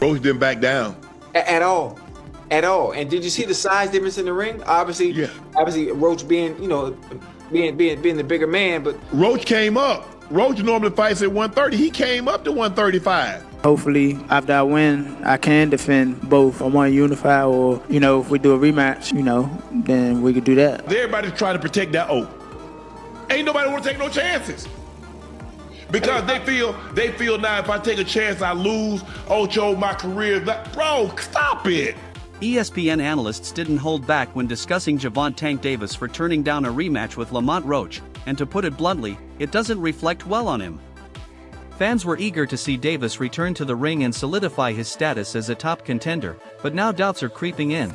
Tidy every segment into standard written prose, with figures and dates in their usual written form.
Roach didn't back down. At all. At all. And did you see the size difference in the ring? Obviously, Roach being, being the bigger man, but Roach came up. Roach normally fights at 130. He came up to 135. Hopefully, after I win, I can defend both. I want to unify, or, if we do a rematch, then we could do that. Everybody's trying to protect that oath. Ain't nobody want to take no chances. Because they feel now if I take a chance, I lose. Ocho, my career. Bro, stop it. ESPN analysts didn't hold back when discussing Gervonta Tank Davis for turning down a rematch with Lamont Roach, and to put it bluntly, it doesn't reflect well on him. Fans were eager to see Davis return to the ring and solidify his status as a top contender, but now doubts are creeping in.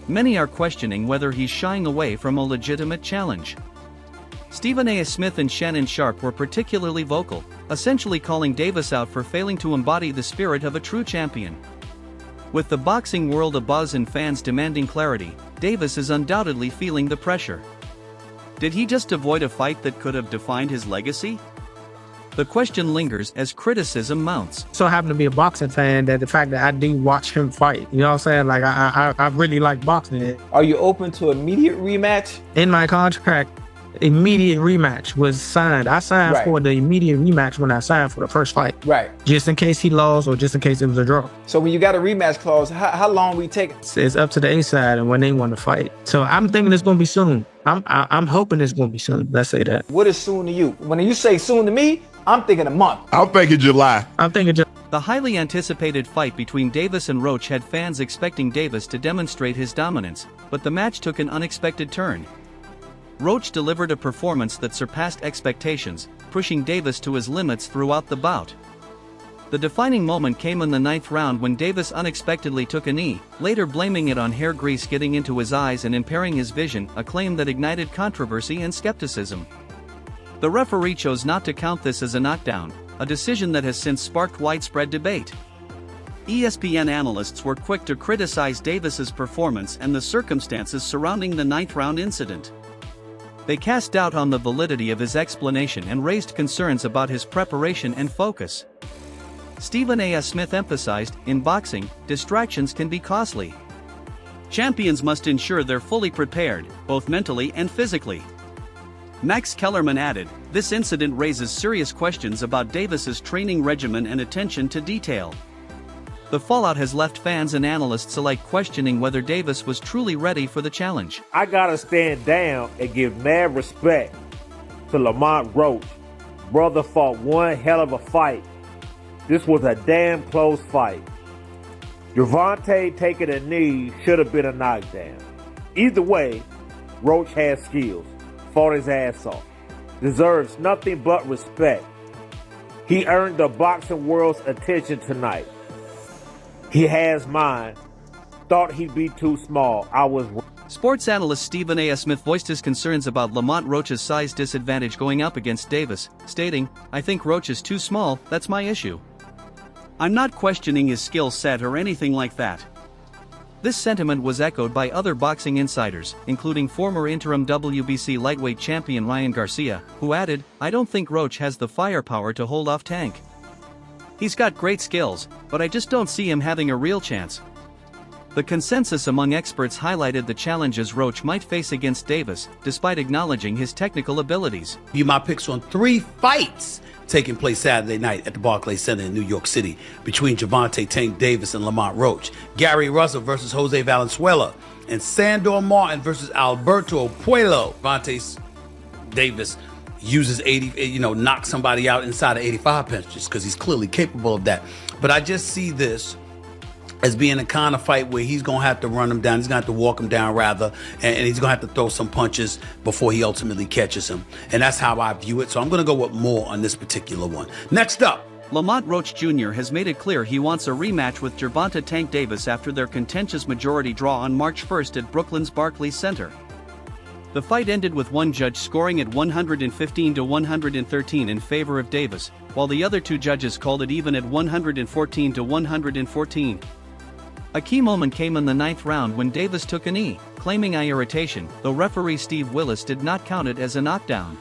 Many are questioning whether he's shying away from a legitimate challenge. Stephen A. Smith and Shannon Sharpe were particularly vocal, essentially calling Davis out for failing to embody the spirit of a true champion. With the boxing world abuzz and fans demanding clarity, Davis is undoubtedly feeling the pressure. Did he just avoid a fight that could have defined his legacy? The question lingers as criticism mounts. So I happen to be a boxing fan, that the fact that I do watch him fight, you know what I'm saying? Like, I really like boxing. Are you open to immediate rematch? In my contract, immediate rematch was signed. I signed for the immediate rematch when I signed for the first fight. Right. Just in case he lost or just in case it was a draw. So when you got a rematch clause, how long will it take? It's up to the A side and when they want to fight. So I'm thinking it's going to be soon. I'm hoping it's going to be soon. Let's say that. What is soon to you? When you say soon to me, I'm thinking a month. I'm thinking July. The highly anticipated fight between Davis and Roach had fans expecting Davis to demonstrate his dominance, but the match took an unexpected turn. Roach delivered a performance that surpassed expectations, pushing Davis to his limits throughout the bout. The defining moment came in the 9th round when Davis unexpectedly took a knee, later blaming it on hair grease getting into his eyes and impairing his vision, a claim that ignited controversy and skepticism. The referee chose not to count this as a knockdown, a decision that has since sparked widespread debate. ESPN analysts were quick to criticize Davis's performance and the circumstances surrounding the 9th round incident. They cast doubt on the validity of his explanation and raised concerns about his preparation and focus. Stephen A. Smith emphasized, in boxing, distractions can be costly. Champions must ensure they're fully prepared, both mentally and physically. Max Kellerman added, this incident raises serious questions about Davis's training regimen and attention to detail. The fallout has left fans and analysts alike questioning whether Davis was truly ready for the challenge. I gotta stand down and give mad respect to Lamont Roach. Brother fought one hell of a fight. This was a damn close fight. Gervonta taking a knee should have been a knockdown. Either way, Roach has skills, fought his ass off, deserves nothing but respect. He earned the boxing world's attention tonight. He has mine. Thought he'd be too small. I was wrong. Sports analyst Stephen A. Smith voiced his concerns about Lamont Roach's size disadvantage going up against Davis, stating, I think Roach is too small, that's my issue. I'm not questioning his skill set or anything like that. This sentiment was echoed by other boxing insiders, including former interim WBC lightweight champion Ryan Garcia, who added, I don't think Roach has the firepower to hold off Tank. He's got great skills, but I just don't see him having a real chance. The consensus among experts highlighted the challenges Roach might face against Davis, despite acknowledging his technical abilities. My picks on 3 fights taking place Saturday night at the Barclays Center in New York City between Gervonta Tank Davis and Lamont Roach, Gary Russell versus Jose Valenzuela, and Sandor Martin versus Alberto Puello. Gervonta Davis uses knocks somebody out inside of 85 punches because he's clearly capable of that. But I just see this as being a kind of fight where he's going to have to run him down. He's going to have to walk him down rather, and he's going to have to throw some punches before he ultimately catches him. And that's how I view it. So I'm going to go with more on this particular one. Next up, Lamont Roach Jr. has made it clear he wants a rematch with Gervonta Tank Davis after their contentious majority draw on March 1st at Brooklyn's Barclays Center. The fight ended with one judge scoring at 115 to 113 in favor of Davis, while the other 2 judges called it even at 114 to 114. A key moment came in the 9th round when Davis took a knee, claiming eye irritation, though referee Steve Willis did not count it as a knockdown.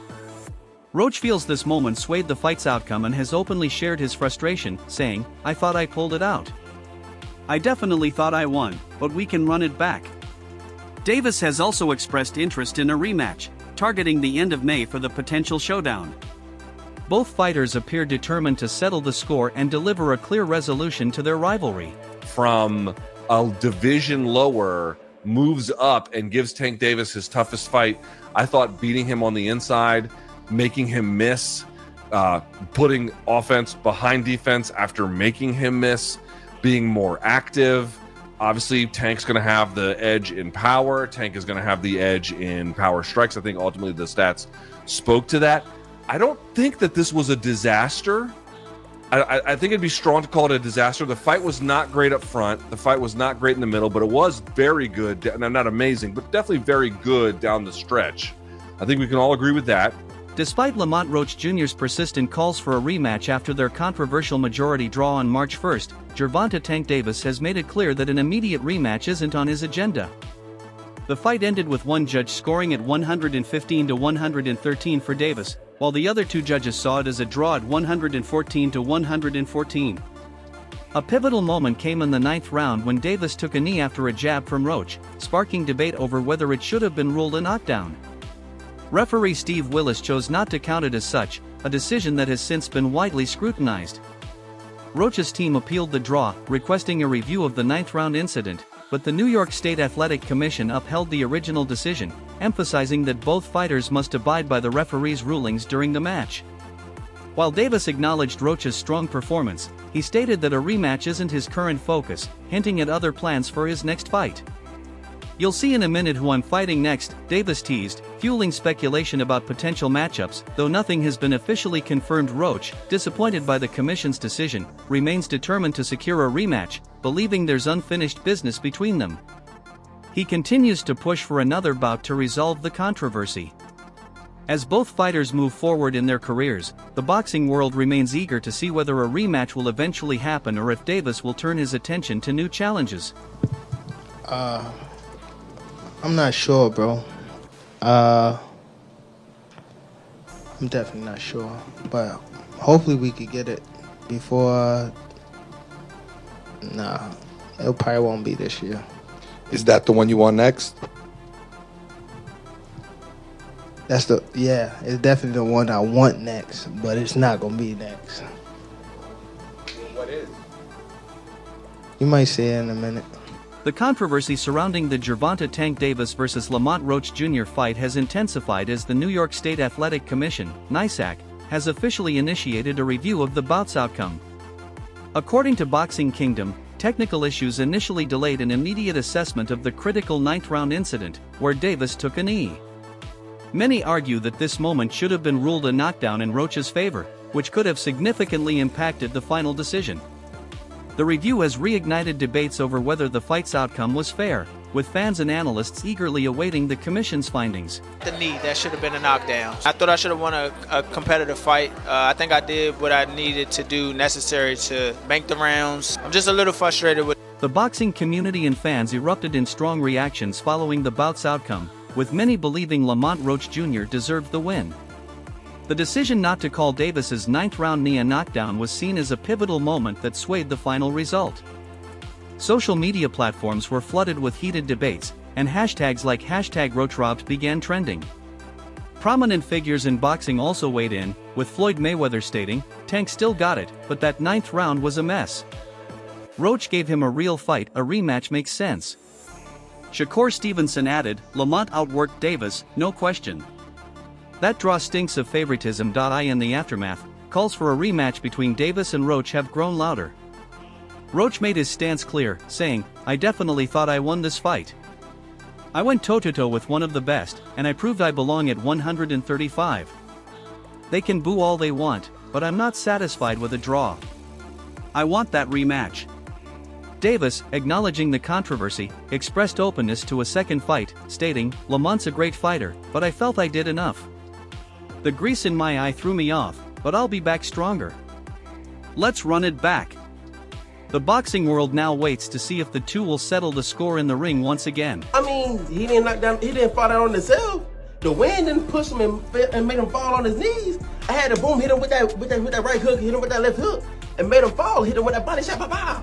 Roach feels this moment swayed the fight's outcome and has openly shared his frustration, saying, I thought I pulled it out. I definitely thought I won, but we can run it back. Davis has also expressed interest in a rematch, targeting the end of May for the potential showdown. Both fighters appear determined to settle the score and deliver a clear resolution to their rivalry. From a division lower, moves up and gives Tank Davis his toughest fight. I thought beating him on the inside, making him miss, putting offense behind defense after making him miss, being more active. Obviously, Tank's going to have the edge in power. Tank is going to have the edge in power strikes. I think ultimately the stats spoke to that. I don't think that this was a disaster. I think it'd be strong to call it a disaster. The fight was not great up front. The fight was not great in the middle, but it was very good. Not amazing, but definitely very good down the stretch. I think we can all agree with that. Despite Lamont Roach Jr.'s persistent calls for a rematch after their controversial majority draw on March 1st, Gervonta Tank Davis has made it clear that an immediate rematch isn't on his agenda. The fight ended with one judge scoring at 115 to 113 for Davis, while the other two judges saw it as a draw at 114 to 114. A pivotal moment came in the 9th round when Davis took a knee after a jab from Roach, sparking debate over whether it should have been ruled a knockdown. Referee Steve Willis chose not to count it as such, a decision that has since been widely scrutinized. Roach's team appealed the draw, requesting a review of the 9th round incident, but the New York State Athletic Commission upheld the original decision, emphasizing that both fighters must abide by the referee's rulings during the match. While Davis acknowledged Roach's strong performance, he stated that a rematch isn't his current focus, hinting at other plans for his next fight. "You'll see in a minute who I'm fighting next," Davis teased, fueling speculation about potential matchups. Though nothing has been officially confirmed, Roach, disappointed by the commission's decision, remains determined to secure a rematch, believing there's unfinished business between them. He continues to push for another bout to resolve the controversy. As both fighters move forward in their careers, the boxing world remains eager to see whether a rematch will eventually happen or if Davis will turn his attention to new challenges. I'm not sure, bro. I'm definitely not sure, but hopefully we could get it before. Nah, it probably won't be this year. Is that the one you want next? It's definitely the one I want next, but it's not gonna be next. What is? You might see it in a minute. The controversy surrounding the Gervonta Tank Davis vs. Lamont Roach Jr. fight has intensified as the New York State Athletic Commission, NYSAC, has officially initiated a review of the bout's outcome. According to Boxing Kingdom, technical issues initially delayed an immediate assessment of the critical 9th round incident, where Davis took a knee. Many argue that this moment should have been ruled a knockdown in Roach's favor, which could have significantly impacted the final decision. The review has reignited debates over whether the fight's outcome was fair, with fans and analysts eagerly awaiting the commission's findings. The knee, that should have been a knockdown. I thought I should have won a competitive fight. I think I did what I needed to do necessary to bank the rounds. I'm just a little frustrated with. The boxing community and fans erupted in strong reactions following the bout's outcome, with many believing Lamont Roach Jr. deserved the win. The decision not to call Davis's 9th round knee a knockdown was seen as a pivotal moment that swayed the final result. Social media platforms were flooded with heated debates, and hashtags like #RoachRobbed began trending. Prominent figures in boxing also weighed in, with Floyd Mayweather stating, "Tank still got it, but that 9th round was a mess. Roach gave him a real fight, a rematch makes sense." Shakur Stevenson added, "Lamont outworked Davis, no question. That draw stinks of favoritism." In the aftermath, calls for a rematch between Davis and Roach have grown louder. Roach made his stance clear, saying, "I definitely thought I won this fight. I went toe-to-toe with one of the best, and I proved I belong at 135. They can boo all they want, but I'm not satisfied with a draw. I want that rematch." Davis, acknowledging the controversy, expressed openness to a second fight, stating, "Lamont's a great fighter, but I felt I did enough. The grease in my eye threw me off, but I'll be back stronger. Let's run it back." The boxing world now waits to see if the two will settle the score in the ring once again. I mean, he didn't fall down on himself. The wind didn't push him and made him fall on his knees. I had to boom hit him with that right hook, hit him with that left hook, and made him fall, hit him with that body shot, pow.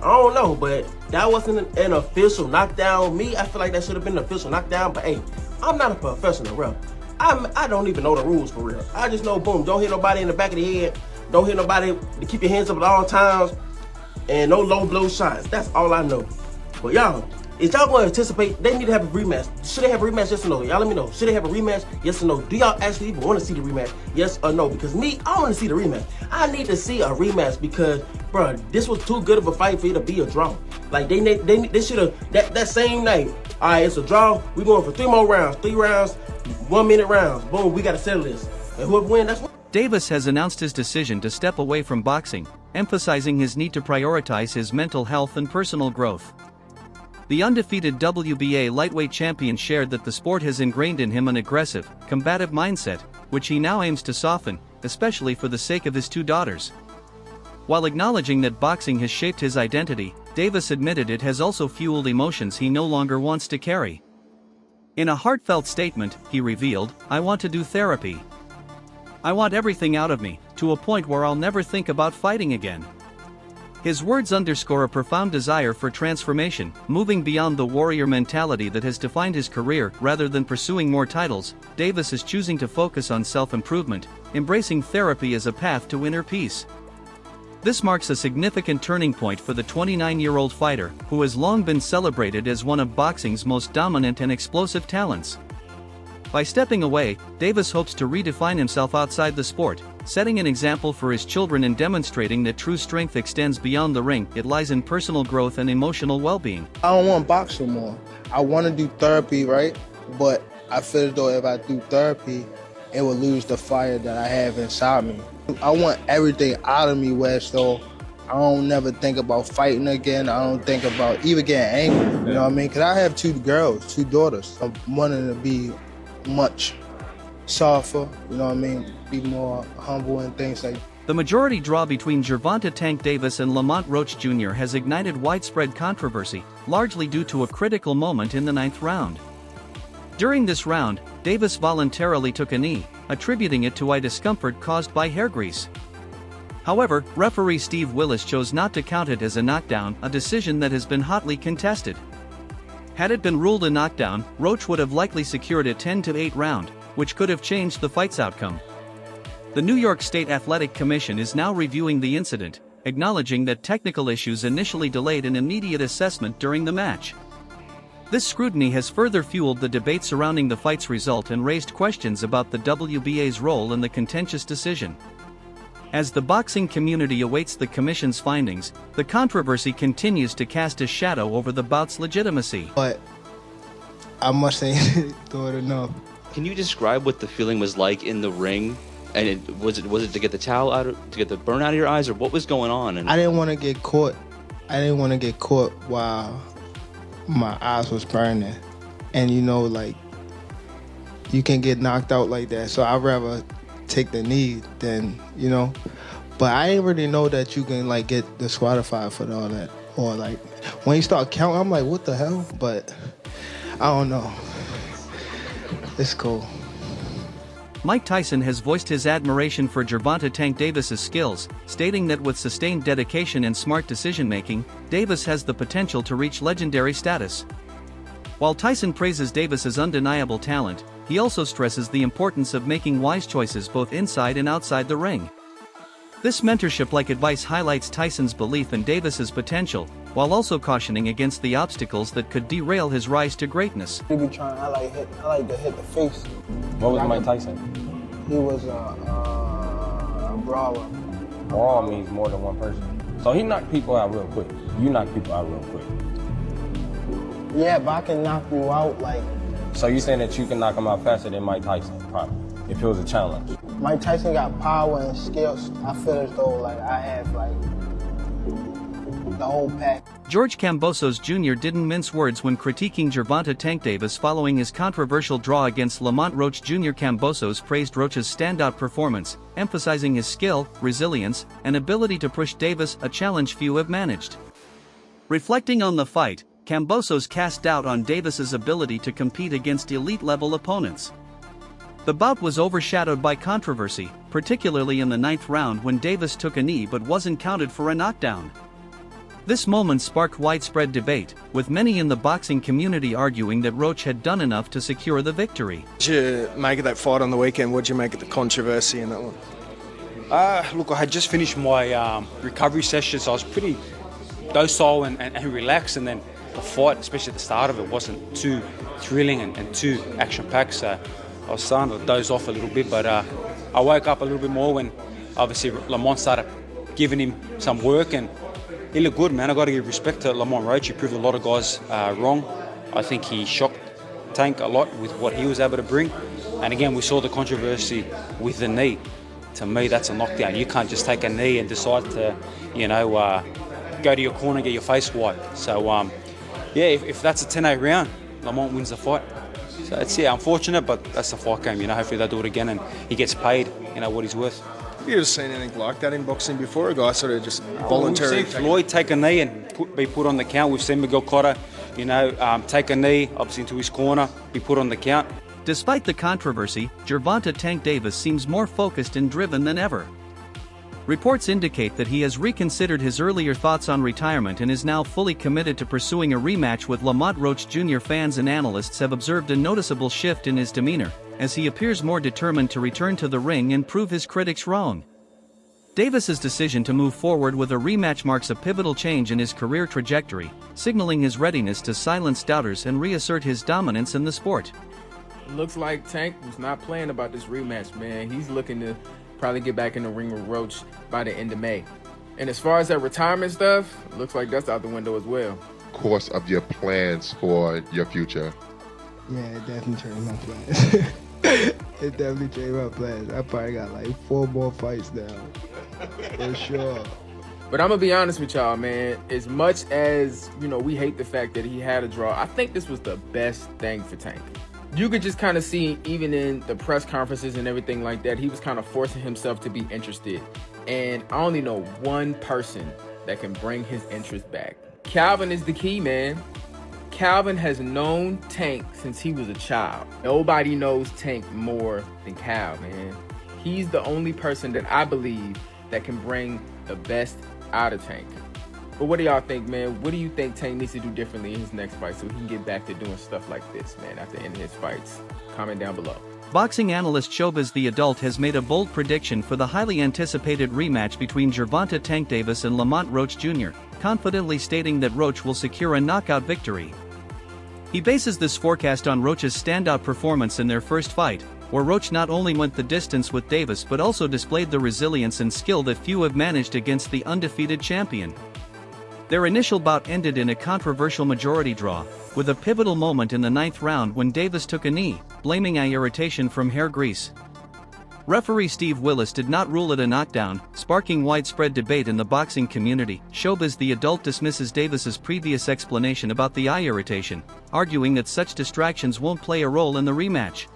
I don't know, but that wasn't an official knockdown. Me, I feel like that should have been an official knockdown, but hey, I'm not a professional ref. I don't even know the rules for real. I just know, boom, don't hit nobody in the back of the head. Don't hit nobody to keep your hands up at all times. And no low blow shots. That's all I know. But y'all, is y'all going to anticipate they need to have a rematch? Should they have a rematch, yes or no? Y'all let me know. Should they have a rematch, yes or no? Do y'all actually even want to see the rematch, yes or no? Because me, I want to see the rematch. I need to see a rematch because, bro, this was too good of a fight for it to be a draw. Like, they should have, that same night, all right, it's a draw. We're going for 3 more rounds. 3 rounds, 1-minute rounds. Boom, we got to settle this. And whoever wins, that's what. Davis has announced his decision to step away from boxing, emphasizing his need to prioritize his mental health and personal growth. The undefeated WBA lightweight champion shared that the sport has ingrained in him an aggressive, combative mindset, which he now aims to soften, especially for the sake of his 2 daughters. While acknowledging that boxing has shaped his identity, Davis admitted it has also fueled emotions he no longer wants to carry. In a heartfelt statement, he revealed, "I want to do therapy. I want everything out of me, to a point where I'll never think about fighting again." His words underscore a profound desire for transformation, moving beyond the warrior mentality that has defined his career. Rather than pursuing more titles, Davis is choosing to focus on self-improvement, embracing therapy as a path to inner peace. This marks a significant turning point for the 29-year-old fighter, who has long been celebrated as one of boxing's most dominant and explosive talents. By stepping away, Davis hopes to redefine himself outside the sport, setting an example for his children and demonstrating that true strength extends beyond the ring. It lies in personal growth and emotional well-being. I don't want to box no more. I want to do therapy, right? But I feel as though if I do therapy, it will lose the fire that I have inside me. I want everything out of me where so I don't never think about fighting again. I don't think about even getting angry, you know what I mean? Because I have 2 girls, 2 daughters. I'm wanting to be much softer, you know what I mean, be more humble and things like that. The majority draw between Gervonta Tank Davis and Lamont Roach Jr. has ignited widespread controversy, largely due to a critical moment in the 9th round. During this round, Davis voluntarily took a knee, attributing it to eye discomfort caused by hair grease. However, referee Steve Willis chose not to count it as a knockdown, a decision that has been hotly contested. Had it been ruled a knockdown, Roach would have likely secured a 10-8 round, which could have changed the fight's outcome. The New York State Athletic Commission is now reviewing the incident, acknowledging that technical issues initially delayed an immediate assessment during the match. This scrutiny has further fueled the debate surrounding the fight's result and raised questions about the WBA's role in the contentious decision. As the boxing community awaits the commission's findings, the controversy continues to cast a shadow over the bout's legitimacy. But I must say, do it enough. Can you describe what the feeling was like in the ring? And was it to get the towel out, to get the burn out of your eyes, or what was going on? I didn't want to get caught. I didn't want to get caught while my eyes was burning, and you know, like you can get knocked out like that. So I'd rather take the knee than, you know. But I didn't really know that you can like get disqualified for all that, or like when you start counting, I'm like, what the hell? But I don't know. It's cool. Mike Tyson has voiced his admiration for Gervonta Tank Davis's skills, stating that with sustained dedication and smart decision-making, Davis has the potential to reach legendary status. While Tyson praises Davis's undeniable talent, he also stresses the importance of making wise choices both inside and outside the ring. This mentorship-like advice highlights Tyson's belief in Davis's potential, while also cautioning against the obstacles that could derail his rise to greatness. I like to hit the face. What was Mike Tyson? He was a brawler. Brawl means more than one person. So he knocked people out real quick. You knock people out real quick. Yeah, but I can knock you out like... So you saying that you can knock him out faster than Mike Tyson, probably, if it was a challenge? Mike Tyson got power and skills. I feel as though like I have like the whole pack. George Kambosos Jr. didn't mince words when critiquing Gervonta Tank Davis following his controversial draw against Lamont Roach Jr. Kambosos praised Roach's standout performance, emphasizing his skill, resilience, and ability to push Davis, a challenge few have managed. Reflecting on the fight, Kambosos cast doubt on Davis's ability to compete against elite-level opponents. The bout was overshadowed by controversy, particularly in the 9th round when Davis took a knee but wasn't counted for a knockdown. This moment sparked widespread debate, with many in the boxing community arguing that Roach had done enough to secure the victory. What did you make of that fight on the weekend? What did you make of the controversy in that one? Look, I had just finished my recovery session, so I was pretty docile and relaxed, and then the fight, especially at the start of it, wasn't too thrilling and too action-packed, so I was starting to doze off a little bit, but I woke up a little bit more when obviously Lamont started giving him some work, and he looked good, man. I got to give respect to Lamont Roach. He proved a lot of guys wrong. I think he shocked Tank a lot with what he was able to bring, and again, we saw the controversy with the knee. To me, that's a knockdown. You can't just take a knee and decide to, go to your corner and get your face wiped. So, if that's a 10-8 round, Lamont wins the fight. So it's unfortunate, but that's the fight game. Hopefully they'll do it again and he gets paid, what he's worth. Have you ever seen anything like that in boxing before? A guy sort of just voluntarily. We've seen Floyd take a knee and be put on the count. We've seen Miguel Cotto, take a knee, obviously into his corner, be put on the count. Despite the controversy, Gervonta Tank Davis seems more focused and driven than ever. Reports indicate that he has reconsidered his earlier thoughts on retirement and is now fully committed to pursuing a rematch with Lamont Roach Jr. Fans and analysts have observed a noticeable shift in his demeanor, as he appears more determined to return to the ring and prove his critics wrong. Davis's decision to move forward with a rematch marks a pivotal change in his career trajectory, signaling his readiness to silence doubters and reassert his dominance in the sport. Looks like Tank was not playing about this rematch, man. He's looking to probably get back in the ring with Roach by the end of May. And as far as that retirement stuff, looks like that's out the window as well. Course of your plans for your future? Yeah, it definitely changed my plans. It definitely changed my plans. I probably got like 4 more fights now, for sure. But I'm gonna be honest with y'all, man. As much as, we hate the fact that he had a draw, I think this was the best thing for Tank. You could just kind of see, even in the press conferences and everything like that, he was kind of forcing himself to be interested. And I only know one person that can bring his interest back. Calvin is the key, man. Calvin has known Tank since he was a child. Nobody knows Tank more than Cal, man. He's the only person that I believe that can bring the best out of Tank. But what do y'all think, man? What do you think Tank needs to do differently in his next fight so he can get back to doing stuff like this, man, after ending his fights? Comment down below. Boxing analyst Showbiz the Adult has made a bold prediction for the highly anticipated rematch between Gervonta Tank Davis and Lamont Roach Jr., confidently stating that Roach will secure a knockout victory. He bases this forecast on Roach's standout performance in their first fight, where Roach not only went the distance with Davis but also displayed the resilience and skill that few have managed against the undefeated champion. Their initial bout ended in a controversial majority draw, with a pivotal moment in the 9th round when Davis took a knee, blaming eye irritation from hair grease. Referee Steve Willis did not rule it a knockdown, sparking widespread debate in the boxing community. Showbiz the Adult dismisses Davis's previous explanation about the eye irritation, arguing that such distractions won't play a role in the rematch.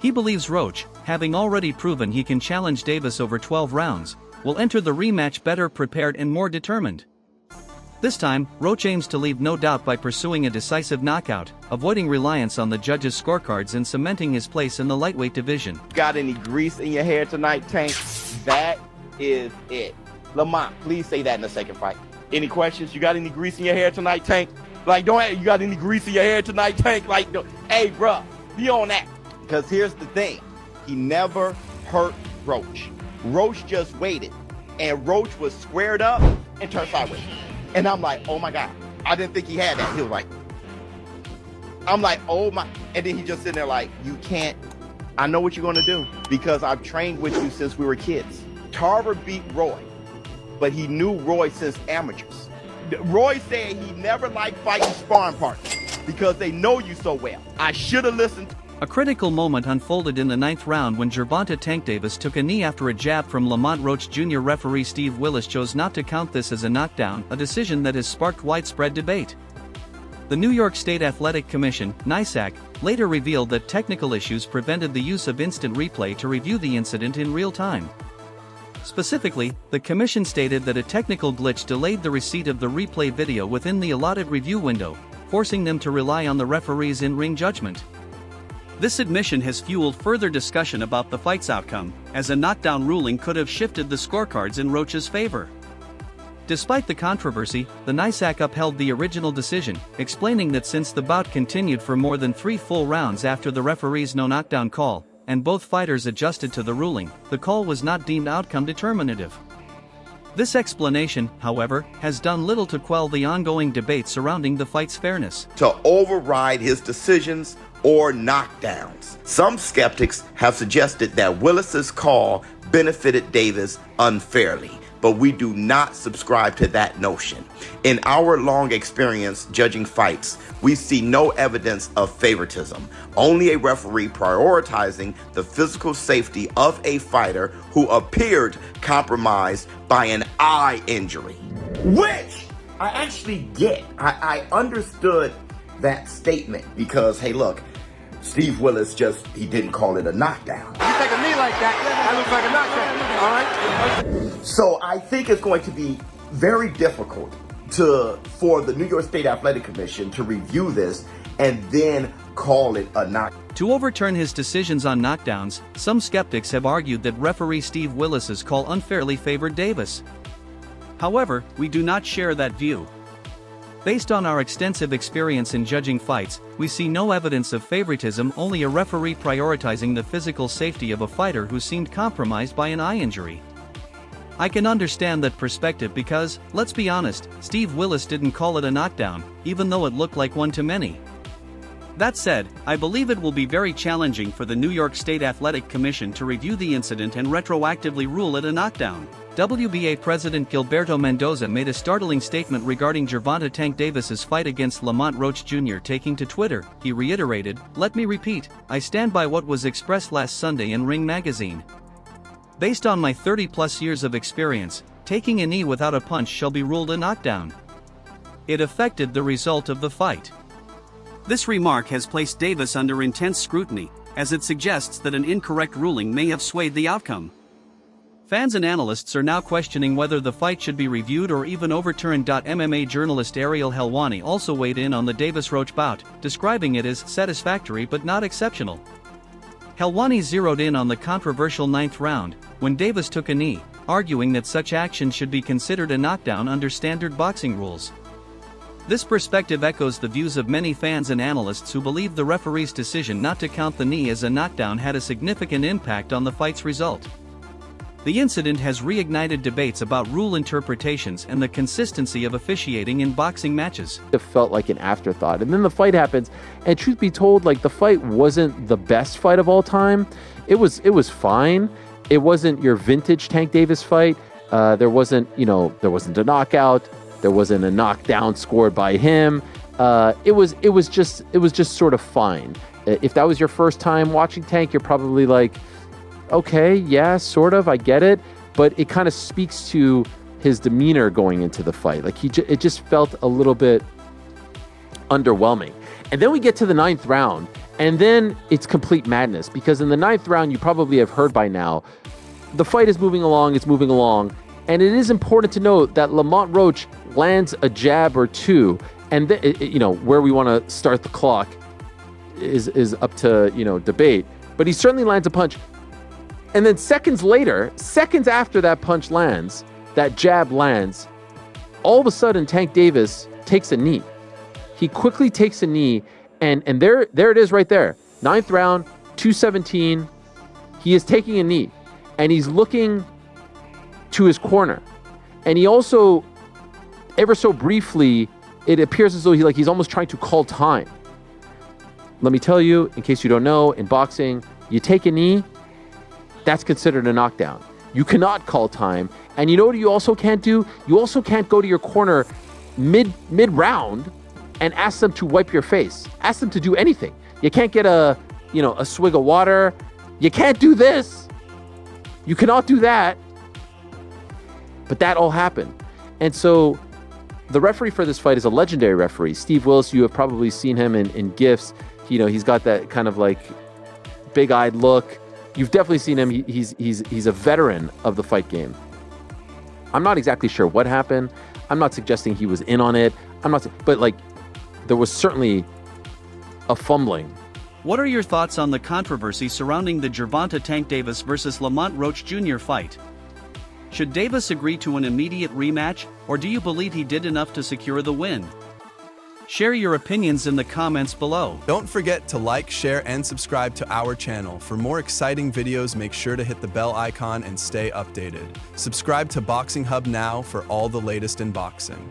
He believes Roach, having already proven he can challenge Davis over 12 rounds, will enter the rematch better prepared and more determined. This time, Roach aims to leave no doubt by pursuing a decisive knockout, avoiding reliance on the judges' scorecards and cementing his place in the lightweight division. Got any grease in your hair tonight, Tank? That is it. Lamont, please say that in the second fight. Any questions? You got any grease in your hair tonight, Tank? You got any grease in your hair tonight, Tank? Hey, bruh, be on that. Because here's the thing. He never hurt Roach. Roach just waited. And Roach was squared up and turned sideways. And I'm like, oh my God, I didn't think he had that. He was like, I'm like, oh my. And then he just sitting there like, you can't, I know what you're gonna do because I've trained with you since we were kids. Tarver beat Roy, but he knew Roy since amateurs. Roy said he never liked fighting sparring partners because they know you so well. I should have listened. A critical moment unfolded in the 9th round when Gervonta Tank Davis took a knee after a jab from Lamont Roach Jr. Referee Steve Willis chose not to count this as a knockdown, a decision that has sparked widespread debate. The New York State Athletic Commission, NYSAC, later revealed that technical issues prevented the use of instant replay to review the incident in real time. Specifically, the commission stated that a technical glitch delayed the receipt of the replay video within the allotted review window, forcing them to rely on the referee's in-ring judgment. This admission has fueled further discussion about the fight's outcome, as a knockdown ruling could have shifted the scorecards in Roach's favor. Despite the controversy, the NYSAC upheld the original decision, explaining that since the bout continued for more than 3 full rounds after the referee's no knockdown call, and both fighters adjusted to the ruling, the call was not deemed outcome determinative. This explanation, however, has done little to quell the ongoing debate surrounding the fight's fairness. To override his decisions or knockdowns. Some skeptics have suggested that Willis's call benefited Davis unfairly, but we do not subscribe to that notion. In our long experience judging fights, we see no evidence of favoritism, only a referee prioritizing the physical safety of a fighter who appeared compromised by an eye injury. Which I actually get. I understood that statement because, hey, look, Steve Willis he didn't call it a knockdown. You take a knee like that looks like a knockdown, all right? So I think it's going to be very difficult for the New York State Athletic Commission to review this and then call it a knockdown. To overturn his decisions on knockdowns, some skeptics have argued that referee Steve Willis's call unfairly favored Davis. However, we do not share that view. Based on our extensive experience in judging fights, we see no evidence of favoritism, only a referee prioritizing the physical safety of a fighter who seemed compromised by an eye injury. I can understand that perspective because, let's be honest, Steve Willis didn't call it a knockdown, even though it looked like one to many. That said, I believe it will be very challenging for the New York State Athletic Commission to review the incident and retroactively rule it a knockdown. WBA President Gilberto Mendoza made a startling statement regarding Gervonta Tank Davis's fight against Lamont Roach Jr. taking to Twitter. He reiterated, "Let me repeat, I stand by what was expressed last Sunday in Ring magazine. Based on my 30-plus years of experience, taking a knee without a punch shall be ruled a knockdown. It affected the result of the fight." This remark has placed Davis under intense scrutiny, as it suggests that an incorrect ruling may have swayed the outcome. Fans and analysts are now questioning whether the fight should be reviewed or even overturned. MMA journalist Ariel Helwani also weighed in on the Davis-Roach bout, describing it as satisfactory but not exceptional. Helwani zeroed in on the controversial 9th round, when Davis took a knee, arguing that such action should be considered a knockdown under standard boxing rules. This perspective echoes the views of many fans and analysts who believe the referee's decision not to count the knee as a knockdown had a significant impact on the fight's result. The incident has reignited debates about rule interpretations and the consistency of officiating in boxing matches. It felt like an afterthought. And then the fight happens, and truth be told, like, the fight wasn't the best fight of all time. It was fine. It wasn't your vintage Tank Davis fight. There wasn't a knockout. There wasn't a knockdown scored by him. It was just sort of fine. If that was your first time watching Tank, you're probably like, okay, yeah, sort of, I get it, but it kind of speaks to his demeanor going into the fight. Like, it just felt a little bit underwhelming. And then we get to the 9th round, and then it's complete madness, because in the 9th round, you probably have heard by now, the fight is moving along, and it is important to note that Lamont Roach lands a jab or two, and where we want to start the clock is up to, debate, but he certainly lands a punch. And then seconds after that punch lands, that jab lands, all of a sudden Tank Davis takes a knee. He quickly takes a knee, and there it is right there. 9th round, 2:17. He is taking a knee, and he's looking to his corner. And he also, ever so briefly, it appears as though he's almost trying to call time. Let me tell you, in case you don't know, in boxing, you take a knee, that's considered a knockdown. You cannot call time. And you know what you also can't do? You also can't go to your corner mid-round and ask them to wipe your face. Ask them to do anything. You can't get a swig of water. You can't do this. You cannot do that. But that all happened. And so the referee for this fight is a legendary referee. Steve Willis, you have probably seen him in GIFs. He's got that kind of like big-eyed look. You've definitely seen him. He's a veteran of the fight game. I'm not exactly sure what happened. I'm not suggesting he was in on it. But there was certainly a fumbling. What are your thoughts on the controversy surrounding the Gervonta Tank Davis versus Lamont Roach Jr. fight? Should Davis agree to an immediate rematch, or do you believe he did enough to secure the win? Share your opinions in the comments below. Don't forget to like, share, and subscribe to our channel. For more exciting videos, make sure to hit the bell icon and stay updated. Subscribe to Boxing Hub now for all the latest in boxing.